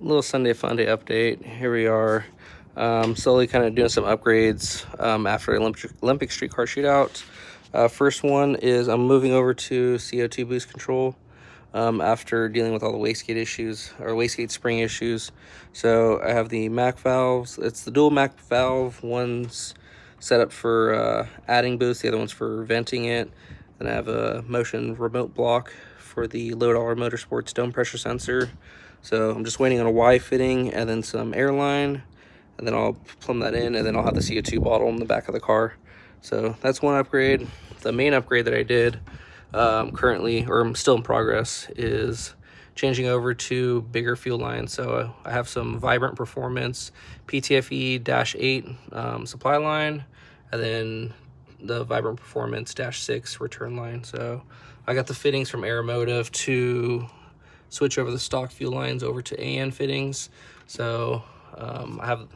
little Sunday Funday update. Here we are, slowly kind of doing some upgrades after Olympic streetcar shootout. First one is I'm moving over to CO2 boost control after dealing with all the wastegate issues or wastegate spring issues. So I have the MAC valves. It's the dual MAC valve. One's set up for adding boost, the other one's for venting it. Then I have a motion remote block for the Low Dollar Motorsports dome pressure sensor. So I'm just waiting on a Y fitting and then some airline, and then I'll plumb that in, and then I'll have the CO2 bottle in the back of the car. So that's one upgrade. The main upgrade that I did currently, or I'm still in progress, is changing over to bigger fuel lines. So I have some Vibrant Performance PTFE-8 supply line, and then the Vibrant Performance -6 return line. So I got the fittings from Aeromotive to switch over the stock fuel lines over to AN fittings. So I have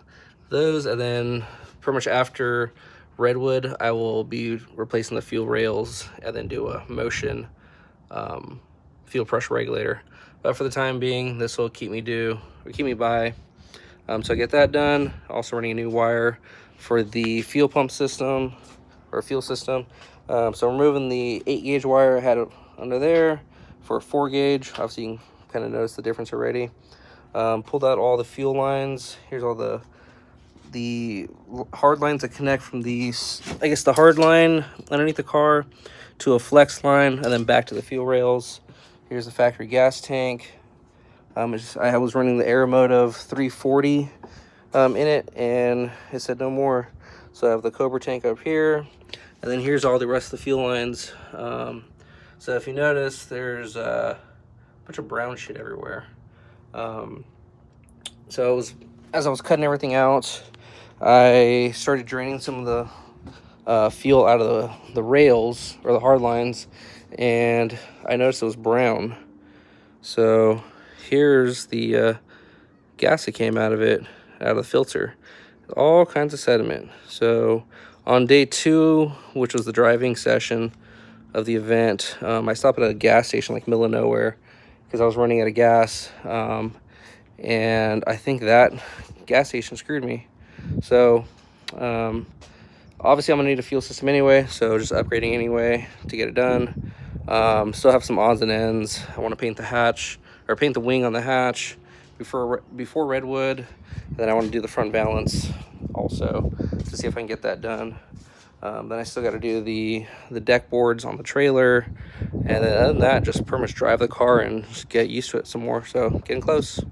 those, and then pretty much after Redwood, I will be replacing the fuel rails and then do a motion fuel pressure regulator. But for the time being, this will keep me by. So I get that done. Also running a new wire for the fuel pump system or fuel system. So I'm removing the 8-gauge wire I had under there for a 4-gauge. Obviously you can kind of notice the difference already. Pulled out all the fuel lines. Here's all the hard lines that connect from these, I guess the hard line underneath the car to a flex line and then back to the fuel rails. Here's the factory gas tank. I was running the Aeromotive 340 in it, and it said no more. So I have the Cobra tank up here, and then here's all the rest of the fuel lines. So if you notice, there's a bunch of brown shit everywhere. So as I was cutting everything out, I started draining some of the fuel out of the rails or the hard lines, and I noticed it was brown. So here's the gas that came out of it, out of the filter. All kinds of sediment. So on day 2, which was the driving session of the event, I stopped at a gas station like middle of nowhere because I was running out of gas, and I think that gas station screwed me. So obviously I'm gonna need a fuel system anyway, so just upgrading anyway to get it done. Still have some odds and ends. I want to paint the hatch, or paint the wing on the hatch before Redwood. And then I want to do the front valance also to see if I can get that done. Then I still got to do the deck boards on the trailer, and then other than that, just pretty much drive the car and just get used to it some more. So getting close.